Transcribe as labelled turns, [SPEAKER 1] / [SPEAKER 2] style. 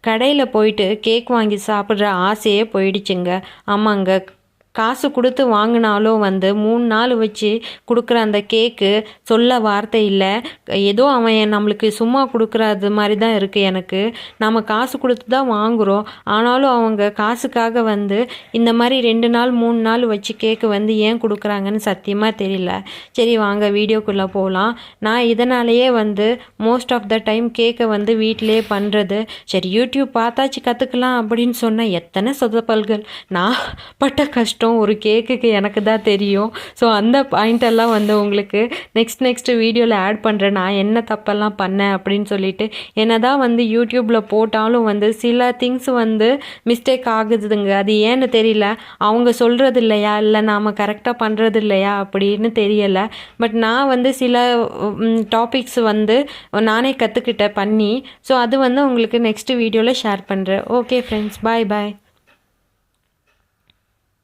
[SPEAKER 1] கடையில் போயிட்டு கேக் வாங்கி சாப்பிட்ற ஆசையே போயிடுச்சுங்க. ஆமாங்க, காசு கொடுத்து வாங்கினாலும் 3 நாள் வச்சு கொடுக்குற அந்த கேக்கு சொல்ல வார்த்தை இல்லை. ஏதோ அவன் நம்மளுக்கு சும்மா கொடுக்குறது மாதிரி தான் இருக்குது எனக்கு. நம்ம காசு கொடுத்து தான் வாங்குகிறோம், ஆனாலும் அவங்க காசுக்காக இந்த மாதிரி 2 நாள் 3 நாள் வச்சு கேக்கு ஏன் கொடுக்குறாங்கன்னு சத்தியமாக தெரியல. சரி வாங்க வீடியோக்குள்ளே போகலாம். நான் இதனாலேயே மோஸ்ட் ஆஃப் த டைம் கேக்கை வீட்டிலே பண்ணுறது. சரி யூடியூப் பார்த்தாச்சு கற்றுக்கலாம் அப்படின்னு சொன்னால் எத்தனை சொதப்பல்கள். நான் பட்ட கஷ்டம் ஒரு கேக்குக்கு எனக்கு தான் தெரியும். ஸோ அந்த பாயிண்டெல்லாம் உங்களுக்கு நெக்ஸ்ட் வீடியோவில் ஆட் பண்ணுறேன், நான் என்ன தப்பெல்லாம் பண்ணேன் அப்படின்னு சொல்லிட்டு. என்ன தான் யூடியூப்பில் போட்டாலும் சில திங்ஸ் மிஸ்டேக் ஆகுதுங்க. அது ஏன்னு தெரியல, அவங்க சொல்கிறது இல்லையா இல்லை நாம் கரெக்டாக பண்ணுறது இல்லையா அப்படின்னு தெரியலை. பட் நான் சில டாபிக்ஸ் நானே கற்றுக்கிட்டேன் பண்ணி. ஸோ அது உங்களுக்கு நெக்ஸ்ட் வீடியோவில் ஷேர் பண்ணுறேன். ஓகே ஃப்ரெண்ட்ஸ், பாய் பாய்.